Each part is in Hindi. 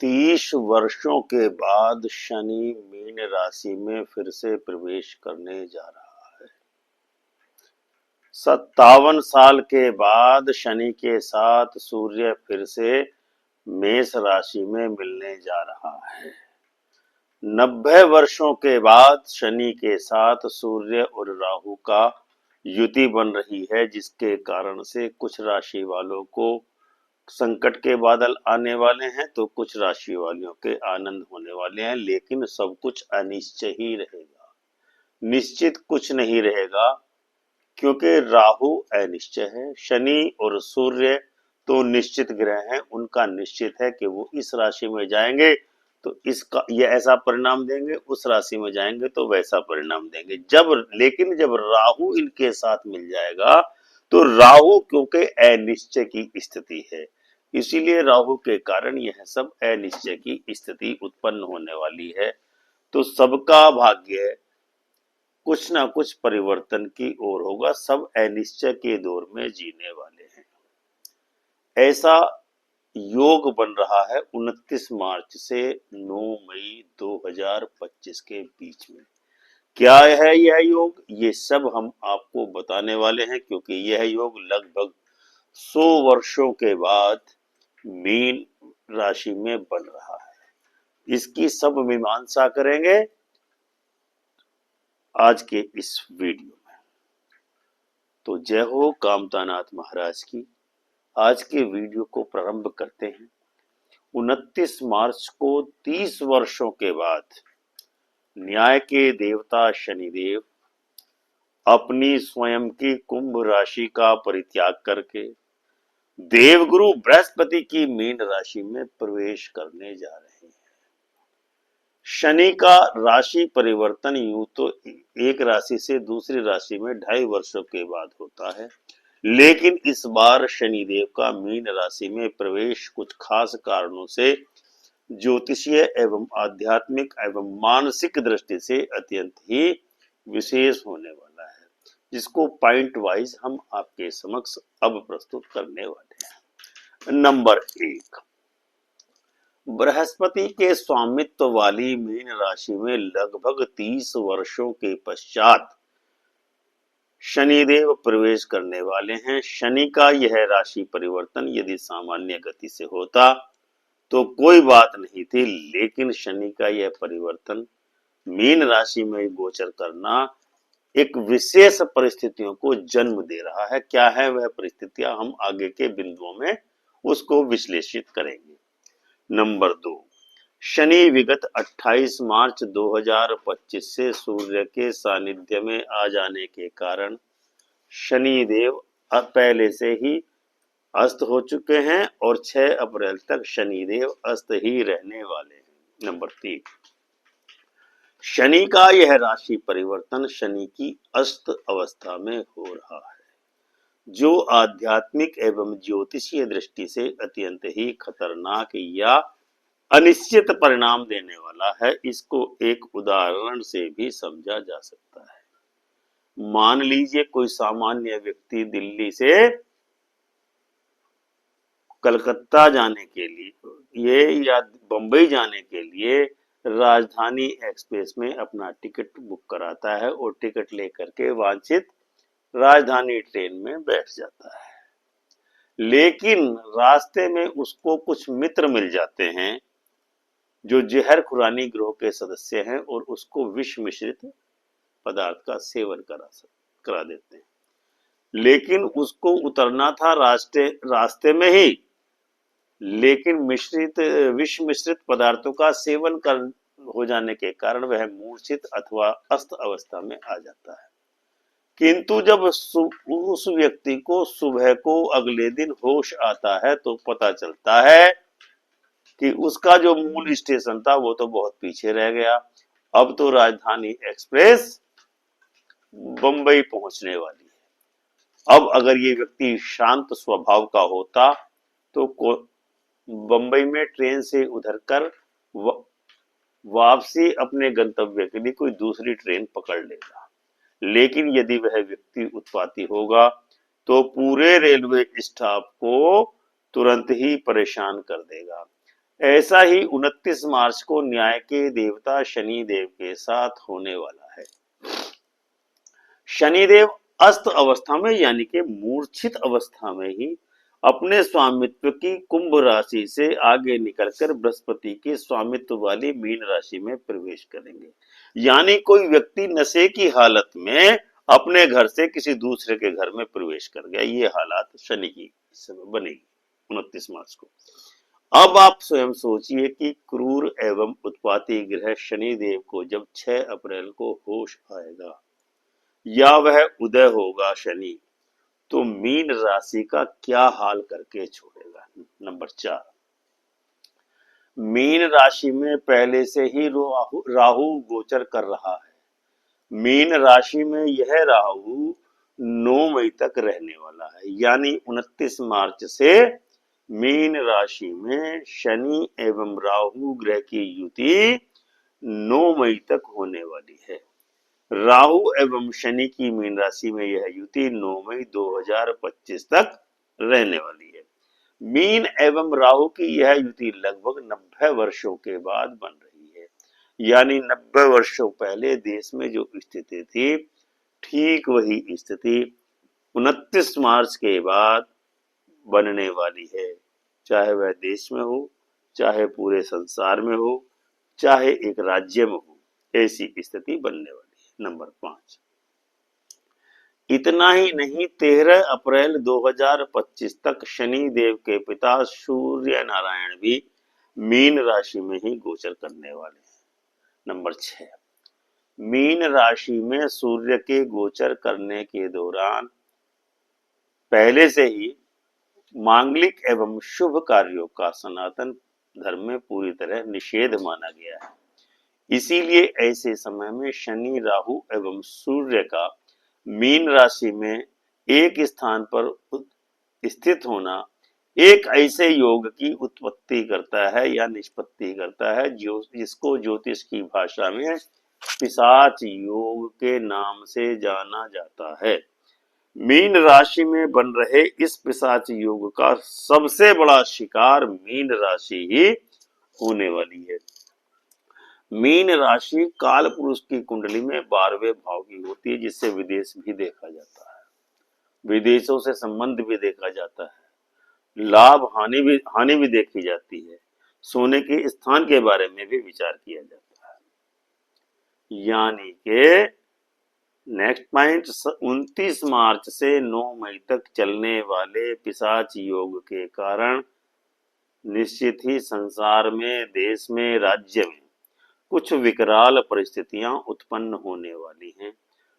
30 वर्षों के बाद शनि मीन राशि में फिर से प्रवेश करने जा रहा है। 57 साल के बाद शनि के साथ सूर्य फिर से मेष राशि में मिलने जा रहा है। 90 वर्षों के बाद शनि के साथ सूर्य और राहु का युति बन रही है, जिसके कारण से कुछ राशि वालों को संकट के बादल आने वाले हैं तो कुछ राशि वालों के आनंद होने वाले हैं, लेकिन सब कुछ अनिश्चय ही रहेगा, निश्चित कुछ नहीं रहेगा, क्योंकि राहु अनिश्चय है। शनि और सूर्य तो निश्चित ग्रह हैं, उनका निश्चित है कि वो इस राशि में जाएंगे तो इसका ये ऐसा परिणाम देंगे, उस राशि में जाएंगे तो वैसा परिणाम देंगे। लेकिन जब राहु इनके साथ मिल जाएगा तो राहु क्योंकि अनिश्चय की स्थिति है, इसीलिए राहु के कारण यह सब अनिश्चय की स्थिति उत्पन्न होने वाली है। तो सबका भाग्य कुछ ना कुछ परिवर्तन की ओर होगा, सब अनिश्चय के दौर में जीने वाले हैं। ऐसा योग बन रहा है 29 मार्च से 9 मई 2025 के बीच में। क्या है यह योग, ये सब हम आपको बताने वाले हैं, क्योंकि यह योग लगभग 100 वर्षों के बाद मीन राशि में बन रहा है। इसकी सब मीमांसा करेंगे आज के इस वीडियो में। तो जय हो कामतानाथ महाराज की। आज के वीडियो को प्रारंभ करते हैं। 29 मार्च को 30 वर्षों के बाद न्याय के देवता शनिदेव अपनी स्वयं की कुंभ राशि का परित्याग करके देवगुरु बृहस्पति की मीन राशि में प्रवेश करने जा रहे हैं। शनि का राशि परिवर्तन यूं तो एक राशि से दूसरी राशि में 2.5 वर्षों के बाद होता है, लेकिन इस बार शनिदेव का मीन राशि में प्रवेश कुछ खास कारणों से ज्योतिषीय एवं आध्यात्मिक एवं मानसिक दृष्टि से अत्यंत ही विशेष होने वाला है, जिसको पॉइंट वाइज हम आपके समक्ष अब प्रस्तुत करने वाले हैं। नंबर 1, बृहस्पति के स्वामित्व वाली मीन राशि में लगभग 30 वर्षों के पश्चात शनिदेव प्रवेश करने वाले हैं। शनि का यह राशि परिवर्तन यदि सामान्य गति से होता तो कोई बात नहीं थी, लेकिन शनि का यह परिवर्तन मीन राशि में गोचर करना एक विशेष परिस्थितियों को जन्म दे रहा है। क्या है वह परिस्थितियां, हम आगे के बिंदुओं में उसको विश्लेषित करेंगे। नंबर 2, शनि विगत 28 मार्च 2025 से सूर्य के सानिध्य में आ जाने के कारण शनिदेव पहले से ही अस्त हो चुके हैं और 6 अप्रैल तक शनिदेव अस्त ही रहने वाले हैं। नंबर 3, शनि का यह राशि परिवर्तन शनि की अस्त अवस्था में हो रहा है, जो आध्यात्मिक एवं ज्योतिषीय दृष्टि से अत्यंत ही खतरनाक या अनिश्चित परिणाम देने वाला है। इसको एक उदाहरण से भी समझा जा सकता है। मान लीजिए कोई सामान्य व्यक्ति दिल्ली से कलकत्ता जाने के लिए या बंबई जाने के लिए राजधानी एक्सप्रेस में अपना टिकट बुक कराता है और टिकट लेकर के वांछित राजधानी ट्रेन में बैठ जाता है, लेकिन रास्ते में उसको कुछ मित्र मिल जाते हैं जो जहर खुरानी ग्रोह के सदस्य हैं और उसको विष मिश्रित पदार्थ का सेवन करा देते हैं, लेकिन उसको उतरना था रास्ते में ही, लेकिन विष मिश्रित पदार्थों का सेवन हो जाने के कारण वह मूर्छित अथवा अस्त अवस्था में आ जाता है। किंतु जब उस व्यक्ति को सुबह को अगले दिन होश आता है तो पता चलता है कि उसका जो मूल स्टेशन था वो तो बहुत पीछे रह गया। अब तो राजधानी एक्सप्रेस बंबई पहुंचने वाली है। अब अगर ये व्यक्ति शांत स्वभाव का होता तो बंबई में ट्रेन से उतर कर वापसी अपने गंतव्य के लिए कोई दूसरी ट्रेन पकड़ लेगा, लेकिन यदि वह व्यक्ति उत्पाती होगा तो पूरे रेलवे स्टाफ को तुरंत ही परेशान कर देगा। ऐसा ही 29 मार्च को न्याय के देवता शनि देव के साथ होने वाला है। शनिदेव अस्त अवस्था में यानी कि मूर्छित अवस्था में ही अपने स्वामित्व की कुंभ राशि से आगे निकलकर बृहस्पति के स्वामित्व वाली मीन राशि में प्रवेश करेंगे। यानी कोई व्यक्ति नशे की हालत में अपने घर से किसी दूसरे के घर में प्रवेश कर गया, ये हालात शनि की इस समय बनेगी 29 मार्च को। अब आप स्वयं सोचिए कि क्रूर एवं उत्पाती ग्रह शनि देव को जब 6 अप्रैल को होश आएगा या वह उदय होगा शनि, तो मीन राशि का क्या हाल करके छोड़ेगा। नंबर 4, मीन राशि में पहले से ही राहु गोचर कर रहा है। मीन राशि में यह राहु 9 मई तक रहने वाला है, यानी 29 मार्च से मीन राशि में शनि एवं राहु ग्रह की युति 9 मई तक होने वाली है। राहु एवं शनि की मीन राशि में यह युति 9 मई 2025 तक रहने वाली है। मीन एवं राहु की यह युति लगभग 90 वर्षों के बाद बन रही है, यानी 90 वर्षों पहले देश में जो स्थिति थी ठीक वही स्थिति 29 मार्च के बाद बनने वाली है, चाहे वह देश में हो, चाहे पूरे संसार में हो, चाहे एक राज्य में हो, ऐसी स्थिति बनने वाली है। नंबर 5, इतना ही नहीं 13 अप्रैल 2025 तक शनि देव के पिता सूर्य नारायण भी मीन राशि में ही गोचर करने वाले हैं। नंबर 6, मीन राशि में सूर्य के गोचर करने के दौरान पहले से ही मांगलिक एवं शुभ कार्यों का सनातन धर्म में पूरी तरह निषेध माना गया है। इसीलिए ऐसे समय में शनि राहु एवं सूर्य का मीन राशि में एक स्थान पर स्थित होना एक ऐसे योग की उत्पत्ति करता है या निष्पत्ति करता है जो जिसको ज्योतिष की भाषा में पिशाच योग के नाम से जाना जाता है। मीन राशि में बन रहे इस पिशाच योग का सबसे बड़ा शिकार मीन राशि ही होने वाली है। मीन राशि काल पुरुष की कुंडली में 12वें भाव की होती है, जिससे विदेश भी देखा जाता है, विदेशों से संबंध भी देखा जाता है, लाभ हानि भी देखी जाती है, सोने के स्थान के बारे में भी विचार किया जाता है। यानी कि नेक्स्ट पॉइंट 29 मार्च से 9 मई तक चलने वाले पिशाच योग के कारण निश्चित ही संसार में, देश में, राज्य में कुछ विकराल परिस्थितियां उत्पन्न होने वाली हैं,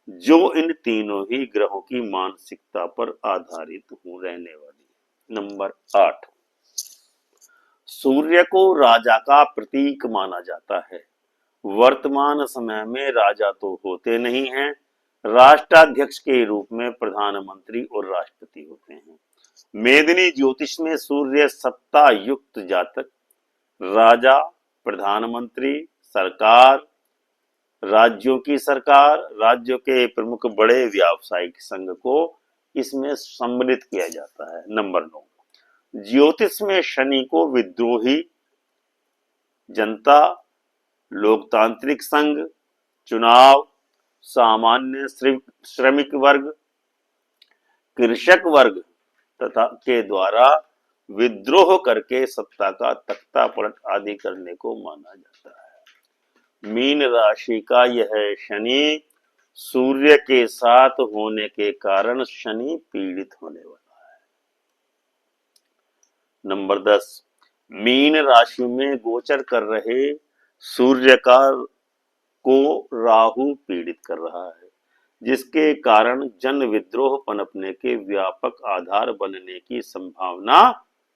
जो इन तीनों ही ग्रहों की मानसिकता पर आधारित रहने वाली है। नंबर 8, सूर्य को राजा का प्रतीक माना जाता है। वर्तमान समय में राजा तो होते नहीं हैं, राष्ट्राध्यक्ष के रूप में प्रधानमंत्री और राष्ट्रपति होते हैं। मेदिनी ज्योतिष में सूर्य सत्ता युक्त जातक राजा, प्रधानमंत्री, सरकार, राज्यों की सरकार, राज्यों के प्रमुख बड़े व्यावसायिक संघ को इसमें सम्मिलित किया जाता है। नंबर 9, ज्योतिष में शनि को विद्रोही, जनता, लोकतांत्रिक संघ, चुनाव, सामान्य श्रमिक वर्ग, कृषक वर्ग तथा के द्वारा विद्रोह करके सत्ता का तख्ता पलट आदि करने को माना जाता है। मीन राशि का यह शनि सूर्य के साथ होने के कारण शनि पीड़ित होने वाला है। नंबर 10, मीन राशि में गोचर कर रहे सूर्य को राहु पीड़ित कर रहा है, जिसके कारण जन विद्रोह पनपने के व्यापक आधार बनने की संभावना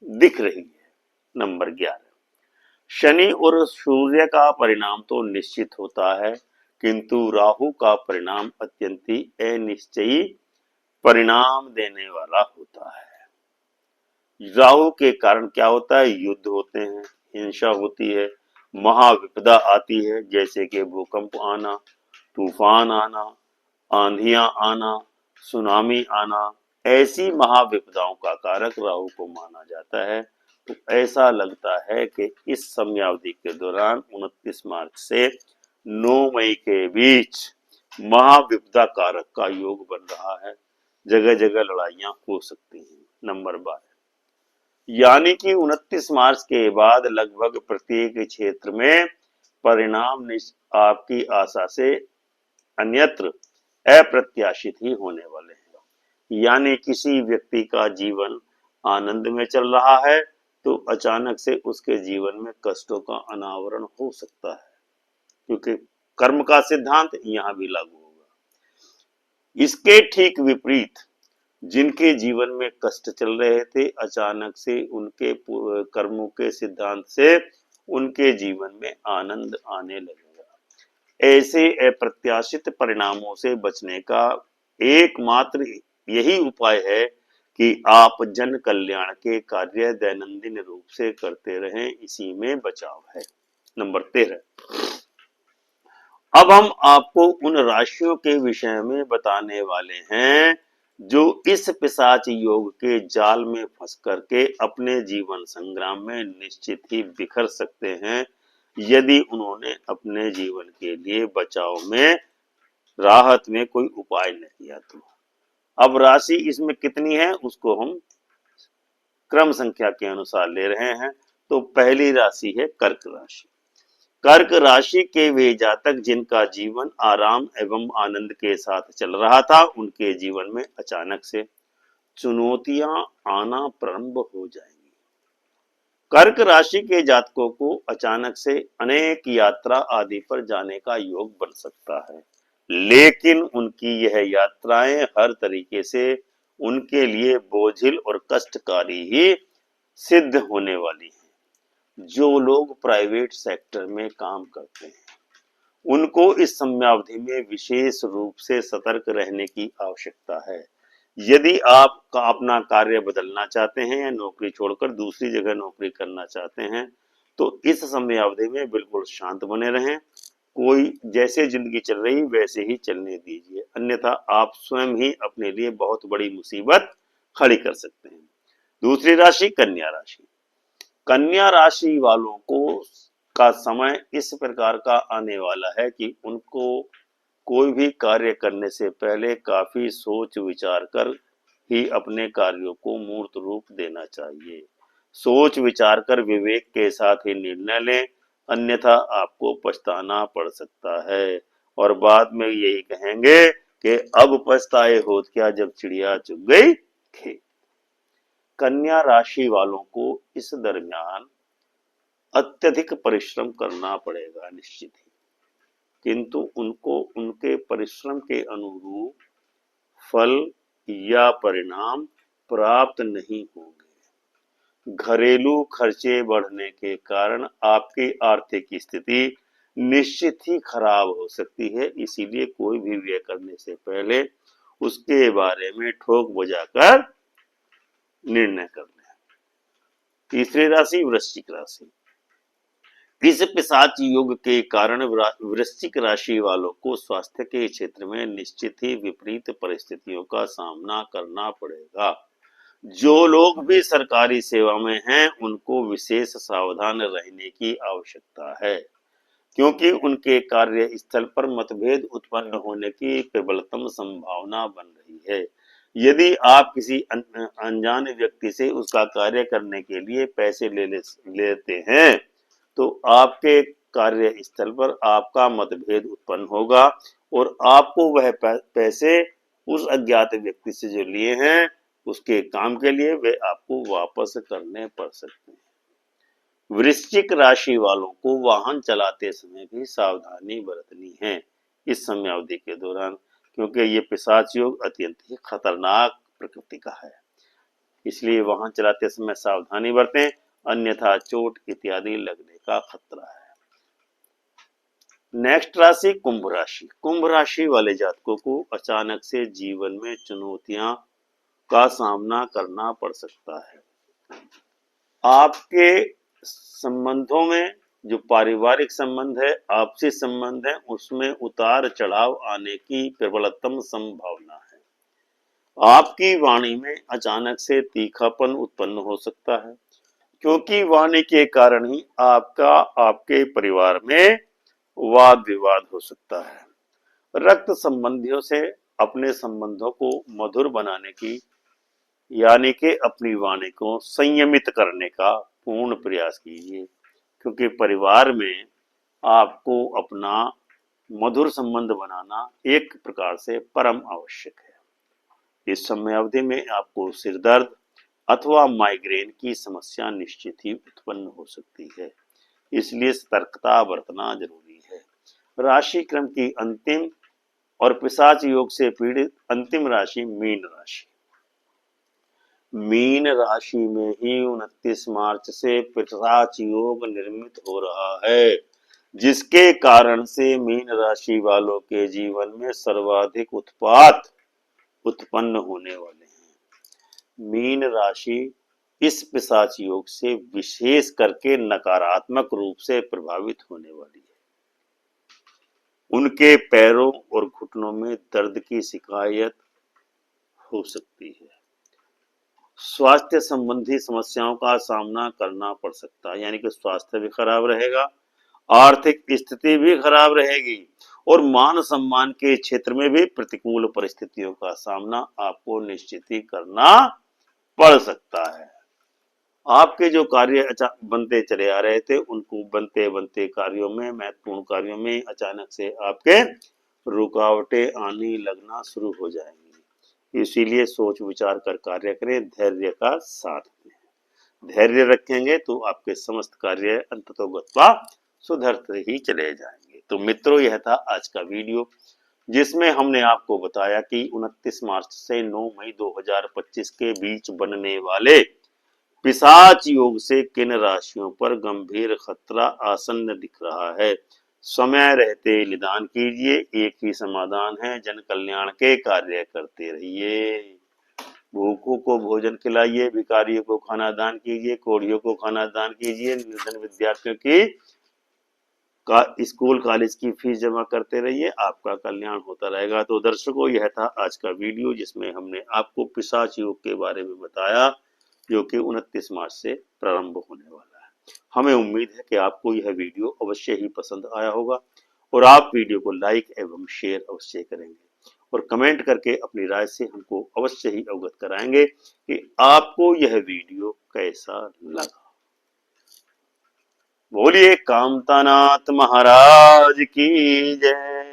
दिख रही है। नंबर 11, शनि और सूर्य का परिणाम तो निश्चित होता है, किंतु राहु का परिणाम अत्यंत ही अनिश्चयी परिणाम देने वाला होता है। राहु के कारण क्या होता है? युद्ध होते हैं, हिंसा होती है, महाविपदा आती है, जैसे कि भूकंप आना, तूफान आना, आंधियां आना, सुनामी आना। ऐसी महाविपदाओं का कारक राहु को माना जाता है। तो ऐसा लगता है कि इस समयावधि के दौरान 29 मार्च से 9 मई के बीच महाविपदा कारक का योग बन रहा है। जगह जगह लड़ाइयां हो सकती हैं। नंबर 12, यानी कि 29 मार्च के बाद लगभग प्रत्येक क्षेत्र में परिणाम आपकी आशा से अन्यत्र अप्रत्याशित ही होने वाले हैं। यानी किसी व्यक्ति का जीवन आनंद में चल रहा है तो अचानक से उसके जीवन में कष्टों का अनावरण हो सकता है, क्योंकि कर्म का सिद्धांत यहां भी लागू होगा। इसके ठीक विपरीत जिनके जीवन में कष्ट चल रहे थे, अचानक से उनके कर्मों के सिद्धांत से उनके जीवन में आनंद आने लगेगा। ऐसे अप्रत्याशित परिणामों से बचने का एकमात्र यही उपाय है कि आप जन कल्याण के कार्य दैनंदिन रूप से करते रहें, इसी में बचाव है। नंबर 13, अब हम आपको उन राशियों के विषय में बताने वाले हैं जो इस पिशाच योग के जाल में फंस करके अपने जीवन संग्राम में निश्चित ही बिखर सकते हैं, यदि उन्होंने अपने जीवन के लिए बचाव में राहत में कोई उपाय न किया तो। अब राशि इसमें कितनी है उसको हम क्रम संख्या के अनुसार ले रहे हैं। तो पहली राशि है कर्क राशि। कर्क राशि के वे जातक जिनका जीवन आराम एवं आनंद के साथ चल रहा था, उनके जीवन में अचानक से चुनौतियां आना प्रारंभ हो जाएंगी। कर्क राशि के जातकों को अचानक से अनेक यात्रा आदि पर जाने का योग बन सकता है, लेकिन उनकी यह यात्राएं हर तरीके से उनके लिए बोझिल और कष्टकारी ही सिद्ध होने वाली हैं। जो लोग प्राइवेट सेक्टर में काम करते हैं, उनको इस समयावधि में विशेष रूप से सतर्क रहने की आवश्यकता है। यदि आप अपना कार्य बदलना चाहते हैं या नौकरी छोड़कर दूसरी जगह नौकरी करना चाहते हैं, तो इस समयावधि में बिल्कुल शांत बने रहें। कोई जैसे जिंदगी चल रही वैसे ही चलने दीजिए, अन्यथा आप स्वयं ही अपने लिए बहुत बड़ी मुसीबत खड़ी कर सकते हैं। दूसरी राशि कन्या राशि। कन्या राशि वालों को का समय इस प्रकार का आने वाला है कि उनको कोई भी कार्य करने से पहले काफी सोच विचार कर ही अपने कार्यों को मूर्त रूप देना चाहिए। सोच विचार कर विवेक के साथ ही निर्णय लें, अन्यथा आपको पछताना पड़ सकता है और बाद में यही कहेंगे कि अब पछताए होत क्या जब चिड़िया चुग गई खेत। कन्या राशि वालों को इस दरमियान अत्यधिक परिश्रम करना पड़ेगा निश्चित ही, किंतु उनको उनके परिश्रम के अनुरूप फल या परिणाम प्राप्त नहीं होंगे। घरेलू खर्चे बढ़ने के कारण आपकी आर्थिक स्थिति निश्चित ही खराब हो सकती है, इसीलिए कोई भी व्यय करने से पहले उसके बारे में ठोक बजाकर निर्णय कर लें। तीसरी राशि वृश्चिक राशि। इस पिशाच योग के कारण वृश्चिक राशि वालों को स्वास्थ्य के क्षेत्र में निश्चित ही विपरीत परिस्थितियों का सामना करना पड़ेगा। जो लोग भी सरकारी सेवा में हैं, उनको विशेष सावधान रहने की आवश्यकता है, क्योंकि उनके कार्य स्थल पर मतभेद उत्पन्न होने की प्रबलतम संभावना बन रही है। यदि आप किसी अनजान व्यक्ति से उसका कार्य करने के लिए पैसे लेते हैं, तो आपके कार्य स्थल पर आपका मतभेद उत्पन्न होगा और आपको वह पैसे उस अज्ञात व्यक्ति से जो लिए हैं उसके काम के लिए वे आपको वापस करने पड़ सकते हैं। वृश्चिक राशि वालों को वाहन चलाते समय भी सावधानी बरतनी है इस समयावधि के दौरान, क्योंकि ये पिशाच योग अत्यंत ही खतरनाक प्रकृति का है। इसलिए वाहन चलाते समय सावधानी बरतें, अन्यथा चोट इत्यादि लगने का खतरा है। नेक्स्ट राशि कुंभ राशि। कुंभ राशि वाले जातकों को अचानक से जीवन में चुनौतियां का सामना करना पड़ सकता है। आपके संबंधों में जो पारिवारिक संबंध है, आपसी संबंध है, उसमें उतार चढ़ाव आने की प्रबलतम संभावना है। आपकी वाणी में अचानक से तीखापन उत्पन्न हो सकता है, क्योंकि वाणी के कारण ही आपका आपके परिवार में वाद विवाद हो सकता है। रक्त संबंधियों से अपने संबंधों को मधुर बनाने की यानी कि अपनी वाणी को संयमित करने का पूर्ण प्रयास कीजिए, क्योंकि परिवार में आपको अपना मधुर संबंध बनाना एक प्रकार से परम आवश्यक है। इस समय अवधि में आपको सिर दर्द अथवा माइग्रेन की समस्या निश्चित ही उत्पन्न हो सकती है, इसलिए सतर्कता बरतना जरूरी है। राशि क्रम की अंतिम और पिशाच योग से पीड़ित अंतिम राशि मीन राशि। मीन राशि में ही 29 मार्च से पिशाच योग निर्मित हो रहा है, जिसके कारण से मीन राशि वालों के जीवन में सर्वाधिक उत्पात उत्पन्न होने वाले हैं। मीन राशि इस पिशाच योग से विशेष करके नकारात्मक रूप से प्रभावित होने वाली है। उनके पैरों और घुटनों में दर्द की शिकायत हो सकती है। स्वास्थ्य संबंधी समस्याओं का सामना करना पड़ सकता है, यानी कि स्वास्थ्य भी खराब रहेगा, आर्थिक स्थिति भी खराब रहेगी और मान सम्मान के क्षेत्र में भी प्रतिकूल परिस्थितियों का सामना आपको निश्चित ही करना पड़ सकता है। आपके जो कार्य बनते चले आ रहे थे, उनको बनते बनते कार्यों में, महत्वपूर्ण कार्यों में अचानक से आपके रुकावटें आने लगना शुरू हो जाएंगी। इसीलिए सोच विचार कर कार्य करें, धैर्य का साथ दें। धैर्य रखेंगे तो आपके समस्त कार्य अंततोगत्वा सुधरते ही चले जाएंगे। तो मित्रों, यह था आज का वीडियो, जिसमें हमने आपको बताया कि 29 मार्च से 9 मई 2025 के बीच बनने वाले पिशाच योग से किन राशियों पर गंभीर खतरा आसन्न दिख रहा है। समय रहते निदान कीजिए, एक ही समाधान है, जन कल्याण के कार्य करते रहिए। भूखों को भोजन खिलाइए, भिखारियों को खाना दान कीजिए, कोढ़ियों को खाना दान कीजिए, निर्धन विद्यार्थियों की स्कूल कॉलेज की फीस जमा करते रहिए, आपका कल्याण होता रहेगा। तो दर्शकों, यह था आज का वीडियो, जिसमें हमने आपको पिशाच योग के बारे में बताया, जो कि 29 मार्च से प्रारंभ होने वाला है। हमें उम्मीद है कि आपको यह वीडियो अवश्य ही पसंद आया होगा और आप वीडियो को लाइक एवं शेयर अवश्य करेंगे और कमेंट करके अपनी राय से हमको अवश्य ही अवगत कराएंगे कि आपको यह वीडियो कैसा लगा। बोलिए कामतानाथ महाराज की जय।